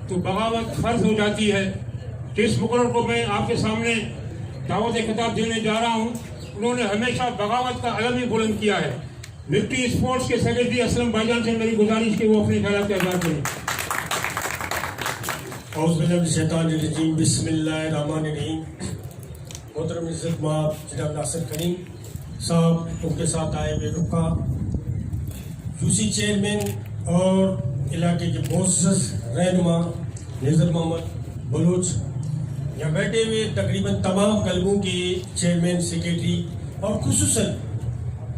तो बगावत फर्ज हो जाती है। तो इस मुकर्रर को मैं आपके सामने दावत खिताब देने जा रहा हूँ। उन्होंने हमेशा बगावत का अलम ही बुलंद किया है। मिलिट्री स्पोर्ट्स के सेक्रेटरी असलम भाईजान से मेरी गुजारिश की वो अपने ख्याल का इज़हार करें। बिस्मिल्लाहिर्रहमानिर्रहीम। मोहतरम इज़्ज़त माब जनाब नासिर करीम साहब, उनके साथ आए हुए रुका यूसी चेयरमैन और इलाके के मोअज़्ज़ज़ रहनुमा निज़र मोहम्मद बलूच, यहाँ बैठे हुए तकरीबन तमाम कलमों के चेयरमैन, सेक्रेटरी और खुसूसन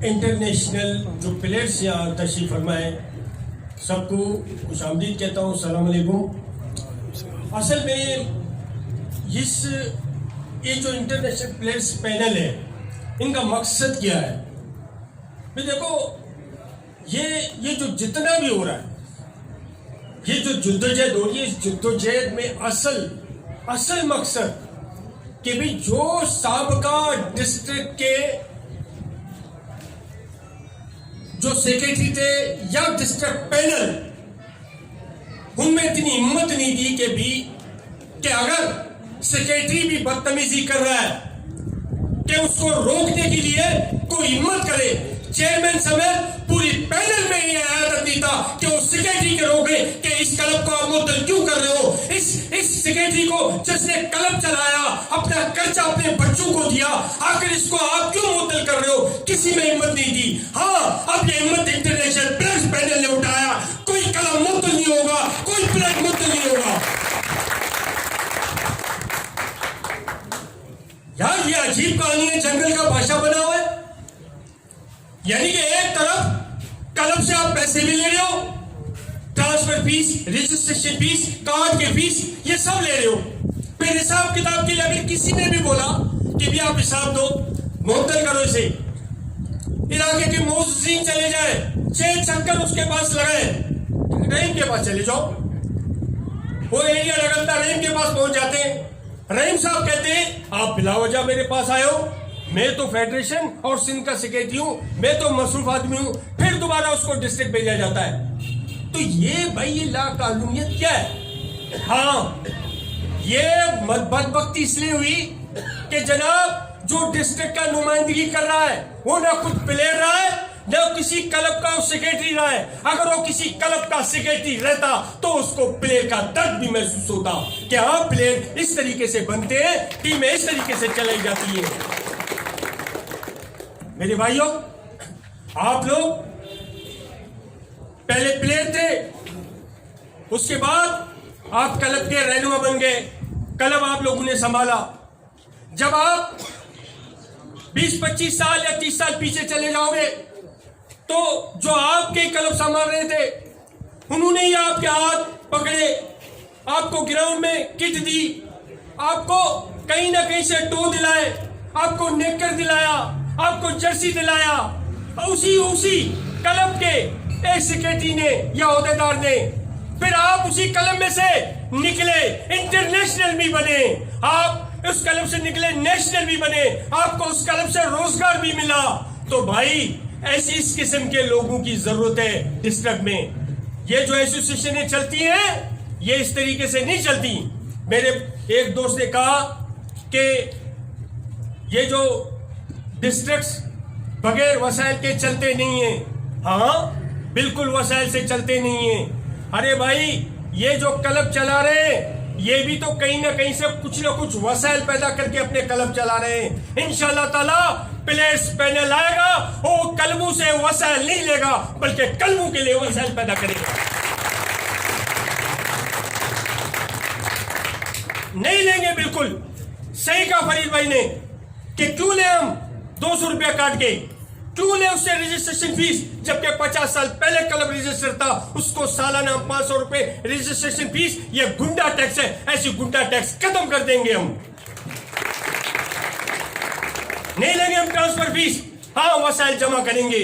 इंटरनेशनल जो प्लेयर्स यहाँ तशरीफ़ फरमाए, सबको खुशामदीद कहता हूँ। अस्सलाम वालेकुम। असल में ये जो इंटरनेशनल प्लेयर्स पैनल है, इनका मकसद क्या है? भाई देखो, ये जो जितना भी हो रहा है, ये जो जद्दोजहद हो रही है, इस जद्दोजहद में असल मकसद कि भाई जो साबका डिस्ट्रिक्ट के जो सेक्रेटरी थे या डिस्ट्रिक्ट पैनल, उनमें इतनी हिम्मत नहीं थी कि अगर सेक्रेटरी भी बदतमीजी कर रहा है कि उसको रोकने के लिए कोई हिम्मत करे। चेयरमैन समेत पूरी पैनल में ये आदत नहीं था कि वो सेक्रेटरी के रोके कि इस क्लब को आप मुअत्तल क्यों कर रहे हो। इस सेक्रेटरी को जिसने क्लब चलाया, अपना खर्चा अपने बच्चों को दिया, आखिर इसको आप क्यों मुअत्तल कर रहे हो? किसी में हिम्मत नहीं थी। हाँ, अब ये हिम्मत इंटरनेशनल प्लेयर्स पैनल ने उठाया। कोई क्लब मुअत्तल नहीं होगा, कोई प्लेयर मुअत्तल नहीं होगा। यार, ये अजीब कहानी है, जंगल का बादशाह बना हुआ है। यानी कि एक तरफ क्लब से आप पैसे भी ले रहे हो, transfer fees, registration fees, card के फीस, ये सब ले रहे हो। फिर हिसाब किताब के लिए अगर किसी ने भी बोला कि भी आप हिसाब दो, मुअत्तल करो इसे, इलाके के मोअज़्ज़ीन चले जाए, 6 चक्कर उसके पास लगाए, रहीम के पास चले जाओ। वो एरिया लगातार रहीम के पास पहुंच जाते हैं। रहीम साहब कहते हैं, आप बिलावजह मेरे पास आए हो, मैं तो फेडरेशन और सिंध का सेक्रेटरी हूं, मैं तो मसरूफ आदमी हूं। फिर दोबारा उसको डिस्ट्रिक्ट भेजा जाता है। तो ये भाई, ये लाकानूनियत क्या है? हाँ, ये बदबख्ती इसलिए हुई कि जनाब जो डिस्ट्रिक्ट का नुमाइंदगी कर रहा है, वो ना खुद प्लेयर रहा है, ना किसी क्लब का सेक्रेटरी रहा है। अगर वो किसी क्लब का सेक्रेटरी रहता तो उसको प्लेयर का दर्द भी महसूस होता कि हाँ, प्लेयर इस तरीके से बनते हैं, टीमें इस तरीके से चलाई जाती है। मेरे भाइयों, आप लोग पहले प्लेयर थे, उसके बाद आप क्लब के रहनुमा बन गए, क्लब आप लोगों ने संभाला। जब आप 20-25 साल या 30 साल पीछे चले जाओगे तो जो आपके क्लब संभाल रहे थे, उन्होंने ही आपके हाथ पकड़े, आपको ग्राउंड में किट दी, आपको कहीं ना कहीं से टो दिलाए, आपको नेकर दिलाया, आपको जर्सी दिलाया। उसी क्लब के एक सेक्रेटरी ने या ओहदेदार ने, फिर आप उसी क्लब में से निकले, इंटरनेशनल भी बने, आप उस क्लब से निकले, नेशनल भी बने, आपको उस क्लब से रोजगार भी मिला। तो भाई, ऐसी इस किस्म के लोगों की जरूरत है डिस्ट्रिक्ट में। ये जो एसोसिएशनें चलती हैं, ये इस तरीके से नहीं चलती। मेरे एक दोस्त ने कहा कि ये जो डिस्ट्रिक्ट्स बगैर वसाइल के चलते नहीं है। हाँ, बिल्कुल वसाइल से चलते नहीं है। अरे भाई, ये जो क्लब चला रहे हैं, ये भी तो कहीं ना कहीं से कुछ ना कुछ वसाइल पैदा करके अपने क्लब चला रहे हैं। इंशाल्लाह ताला प्लेयर्स पैनल आएगा, वो क्लबों से वसाइल नहीं लेगा, बल्कि क्लबों के लिए वसाइल पैदा करेगा। नहीं लेंगे, बिल्कुल सही कहा फरीद भाई ने कि क्यों ले हम 200 रुपया काट के, क्यों ले उससे रजिस्ट्रेशन फीस, जबकि 50 साल पहले क्लब रजिस्टर था, उसको सालाना 500 रुपए रजिस्ट्रेशन फीस। ये गुंडा टैक्स है, ऐसी गुंडा टैक्स खत्म कर देंगे हम। नहीं लेंगे हम ट्रांसफर फीस। हाँ, वसाइल जमा करेंगे,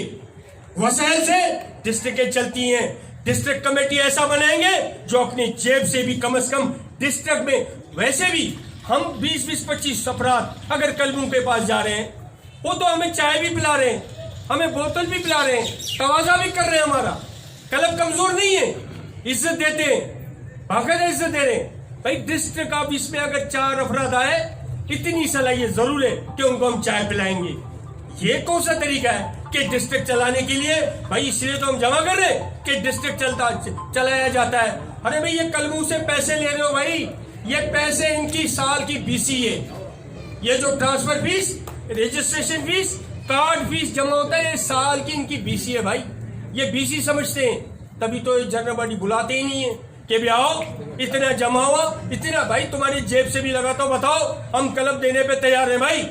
वसाइल से डिस्ट्रिक्टें चलती हैं। डिस्ट्रिक्ट कमेटी ऐसा बनाएंगे जो अपनी जेब से भी कम से कम डिस्ट्रिक्ट में, वैसे भी हम 20-25 अफराद अगर क्लबों के पास जा रहे हैं, वो तो हमें चाय भी पिला रहे हैं, हमें बोतल भी पिला रहे हैं, तवाजा भी कर रहे हैं। हमारा क्लब कमजोर नहीं है, इज्जत देते हैं। बाकायदा इज्जत दे रहे हैं। भाई डिस्ट्रिक्ट ऑफिस में अगर 4 अफराद आए, इतनी सलाहियत जरूर है कि उनको हम चाय पिलाएंगे। ये कौन सा तरीका है कि डिस्ट्रिक्ट चलाने के लिए? भाई इसलिए तो हम जमा कर रहे हैं कि डिस्ट्रिक्ट चलाया जाता है। अरे भाई ये कलमू से पैसे ले रहे हो भाई, ये पैसे इनकी साल की बीसी है। ये जो transfer fees, registration fees, card fees जमा होता है, ये साल की इनकी बीसी है भाई। ये बीसी समझते हैं, तभी तो जनरल बॉडी बुलाते ही नहीं है कि भी आओ इतना जमा हुआ, इतना भाई तुम्हारी जेब से भी लगा तो बताओ, हम क्लब देने पे तैयार हैं भाई।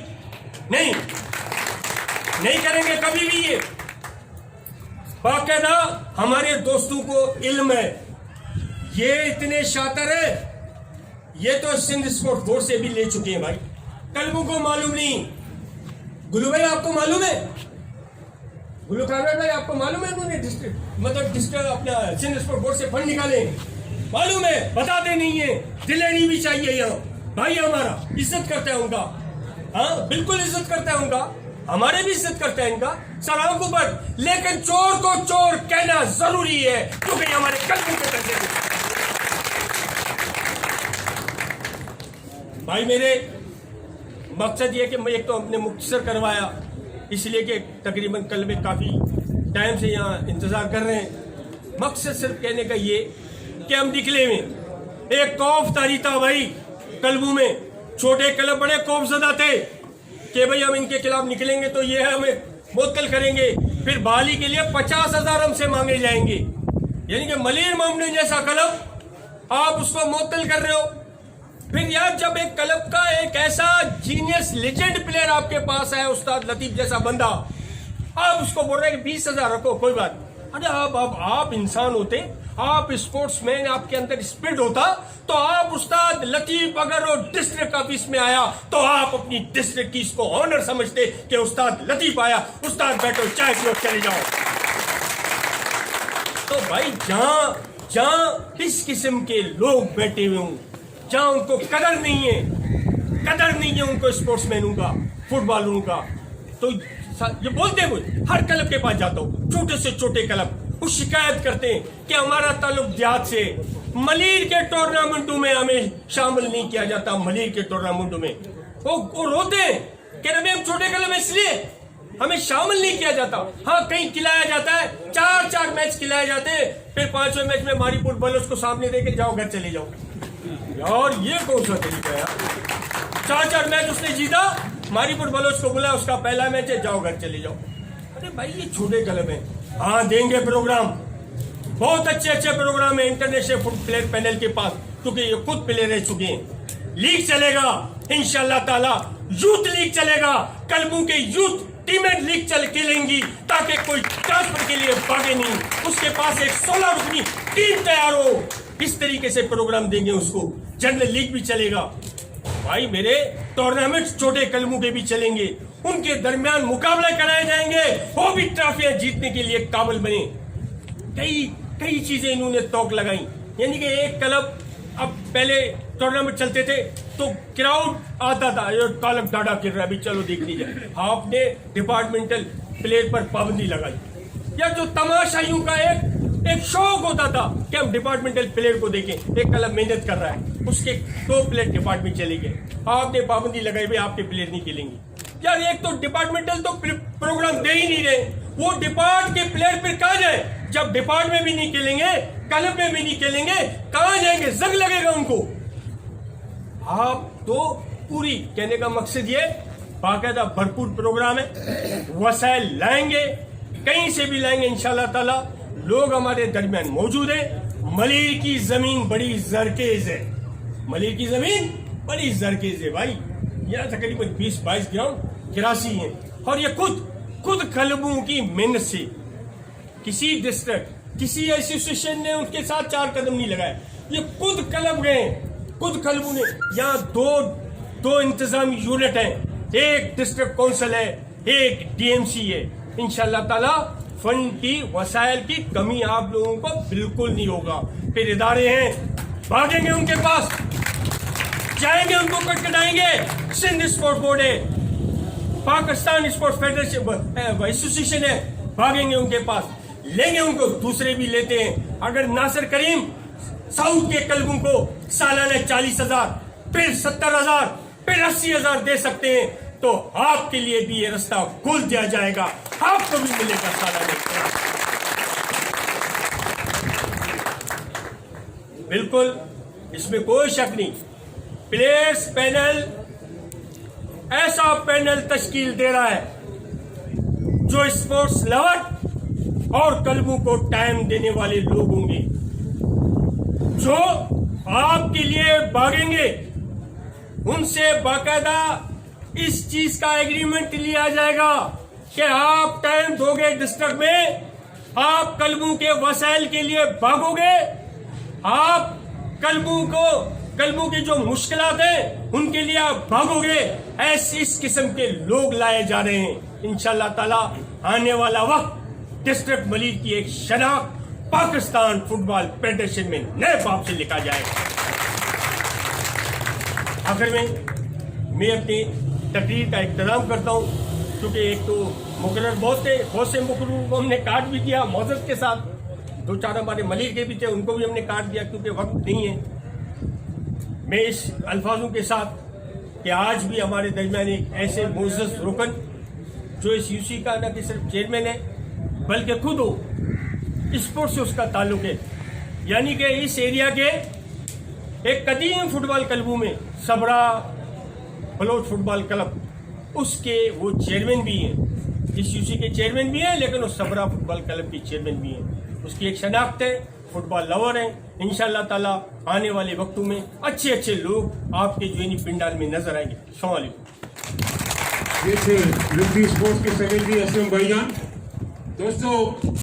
नहीं करेंगे कभी भी। ये बाकायदा हमारे दोस्तों को इल्म है, ये इतने शातिर है, ये तो सिंध स्पोर्ट्स बोर्ड से भी ले चुके हैं भाई। कलमू को मालूम नहीं। गुलू भाई आपको मालूम है? गुलू खानर भाई आपको मालूम है उन्होंने डिस्ट्रिक्ट अपना सिंध स्पोर्ट्स बोर्ड से फंड निकाले? मालूम है, बताते नहीं है। दिलेनी भी चाहिए यहाँ भाई, हमारा इज्जत करता है उनका। हाँ बिल्कुल इज्जत करता है उनका, हमारे भी इज्जत करता है इनका, सलाम को पर। लेकिन चोर को चोर कहना जरूरी है क्योंकि हमारे कलमू के पैसे हैं। भाई मेरे मकसद ये कि मैं एक तो अपने मुख्तसर करवाया, इसलिए कि तकरीबन कल में काफी टाइम से यहाँ इंतजार कर रहे हैं। मकसद सिर्फ कहने का ये कि हम निकले में एक खौफ तारी था भाई। कलमू में छोटे क्लब बड़े खौफजदा थे कि भाई हम इनके खिलाफ निकलेंगे तो ये हमें मुअत्तल करेंगे, फिर बहाली के लिए 50,000 हमसे मांगे जाएंगे। यानी कि मलिर मामले जैसा क्लब आप उसको मुअत्तल कर रहे हो। फिर यार जब एक क्लब का एक ऐसा जीनियस लेजेंड प्लेयर आपके पास है, उस्ताद लतीफ जैसा बंदा, आप उसको बोल रहे हैं कि 20,000 रखो कोई बात। अरे आप इंसान होते, आप स्पोर्ट्समैन, आपके अंदर स्पिरिट होता, तो आप उस्ताद लतीफ अगर वो डिस्ट्रिक्ट ऑफिस में आया तो आप अपनी डिस्ट्रिक्ट की इसको ऑनर समझते कि उस्ताद लतीफ आया, उस्ताद बैठो चाय पियो चले जाओ। तो भाई जहां इस किस्म के लोग बैठे हुए हों, जहां उनको कदर नहीं है उनको स्पोर्ट्समैनों का, फुटबॉलरों का, तो ये बोलते हैं। हर क्लब के पास जाता हूँ, छोटे से छोटे क्लब, वो शिकायत करते हैं कि हमारा ताल्लुक देहात से, मलीर के टूर्नामेंटों में हमें शामिल नहीं किया जाता। मलीर के टूर्नामेंटों में वो रोते हैं कि हम छोटे क्लब में इसलिए हमें शामिल नहीं किया जाता। हाँ कहीं खिलाया जाता है, 4 मैच खिलाए जाते हैं, फिर 5वें मैच में मारीपुर बलोच को सामने देके जाओ घर चले जाओ। यार ये कौन सा तरीका है यार? 4 मैच उसने जीता, मारीपुर बलोच को बोला उसका पहला मैच है, जाओ घर चले जाओ। अरे भाई ये छोटे क्लब है। हाँ देंगे प्रोग्राम, बहुत अच्छे प्रोग्राम है इंटरनेशनल फुट प्लेयर पैनल के पास, क्योंकि ये खुद प्लेयर रह चुके हैं। लीग चलेगा इंशाल्लाह ताला, यूथ लीग चलेगा, कलमू के यूथ टीमें लीग खेलेंगी ताकि कोई ट्रांसफर के लिए भागे नहीं, उसके पास एक 16 रुकनी टीम तैयार हो। इस तरीके से प्रोग्राम देंगे उसको। जनरल लीग भी चलेगा भाई मेरे, टूर्नामेंट छोटे कलमू के भी चलेंगे, उनके दरमियान मुकाबले कराए जाएंगे, वो भी ट्रॉफियां जीतने के लिए काबिल बने। कई चीजें इन्होंने तोक लगाई। यानी कि एक क्लब, अब पहले टूर्नामेंट चलते थे तो क्राउड आता था, ये कालक डाडा गिर रहा है, चलो देख लीजिए। आपने डिपार्टमेंटल प्लेयर पर पाबंदी लगाई, या जो तमाशाइयों का एक शौक होता था कि हम डिपार्टमेंटल प्लेयर को देखें, एक क्लब मेहनत कर रहा है, उसके 2 प्लेयर डिपार्टमेंट चले गए, आपने पाबंदी लगाई भाई आपके प्लेयर नहीं खेलेंगे। यार एक तो डिपार्टमेंटल तो प्रोग्राम दे ही नहीं रहे, वो डिपार्ट के प्लेयर फिर कहाँ जाए? जब डिपार्ट में भी नहीं खेलेंगे, क्लब में भी नहीं खेलेंगे, कहाँ जाएंगे? जंग लगेगा उनको। आप तो पूरी कहने का मकसद ये, बाकायदा भरपूर प्रोग्राम है, वसाइल लाएंगे, कहीं से भी लाएंगे इंशाल्लाह ताला। लोग हमारे दरमियान मौजूद है। मलीर की जमीन बड़ी जरखेज है, मलीर की जमीन बड़ी जरखेज है भाई। यहाँ तकरीबन 20-22 ग्राउंड किरासी हैं, और ये खुद कलमों की मेहनत से किसी डिस्ट्रिक्ट, किसी एसोसिएशन ने उनके साथ 4 कदम नहीं लगाए, ये खुद क्लब गए, खुद क्लबों ने। यहाँ दो इंतजामी यूनिट हैं, एक डिस्ट्रिक्ट काउंसिल है, एक डीएमसी है। इंशाल्लाह ताला फंड की, वसाइल की कमी आप लोगों को बिल्कुल नहीं होगा। फिर इदारे हैं, भागेंगे उनके पास, जाएंगे उनको कटकटाएंगे। सिंध स्पोर्ट्स बोर्ड है, पाकिस्तान स्पोर्ट्स फेडरेशन एसोसिएशन है, भागेंगे उनके पास, लेंगे उनको, दूसरे भी लेते हैं। अगर नासिर करीम साउथ के क्लबों को सालाना 40,000, फिर 70,000, फिर 80,000 दे सकते हैं, तो आपके लिए भी ये रास्ता खोल दिया जाएगा, आपको भी मिलेगा सालाना। बिल्कुल, इसमें कोई शक नहीं। प्लेयर्स पैनल ऐसा पैनल तश्कील दे रहा है जो स्पोर्ट्स लवर और क्लबों को टाइम देने वाले लोग होंगे, जो आपके लिए भागेंगे। उनसे बाकायदा इस चीज का एग्रीमेंट लिया जाएगा कि आप टाइम दोगे डिस्ट्रिक्ट में, आप क्लबों के वसाइल के लिए भागोगे, आप क्लबों की जो मुश्किलात हैं उनके लिए आप भागोगे। ऐसे इस किस्म के लोग लाए जा रहे हैं। इंशाल्लाह ताला आने वाला वक्त डिस्ट्रिक्ट मलिक की एक शनाख्त पाकिस्तान फुटबॉल फेडरेशन में नए बाप से लिखा जाएगा। आखिर में मैं अपनी तकरीर का इख्तिताम करता हूँ, क्योंकि एक तो मुकर्रर बहुत से मुकर्ररों को हमने काट भी दिया मौजूद के साथ, 2-4 हमारे मलिक के भी थे, उनको भी हमने काट दिया क्योंकि वक्त नहीं है। मैं इस अल्फाजों के साथ कि आज भी हमारे दरमियान एक ऐसे मुअज़्ज़ज़ रुकन जो इस यूसी का न कि सिर्फ चेयरमैन है बल्कि खुद हो, स्पोर्ट से उसका ताल्लुक है, यानी कि इस एरिया के एक कदीम फुटबॉल क्लबों में सबरा बलोच फुटबॉल क्लब, उसके वो चेयरमैन भी हैं, इस यूसी के चेयरमैन भी हैं, लेकिन वो सबरा फुटबॉल क्लब के चेयरमैन भी हैं। उसकी एक शनाख्त है, फुटबॉल लवर है। इंशाल्लाह ताला आने वाले वक्तों में अच्छे लोग आपके ज्वाइनी पिंडाल में नजर आएंगे। अस्सलाम वालेकुम। ये थे लिबर्टी स्पोर्ट्स के सेक्रेटरी असलम भाईजान। दोस्तों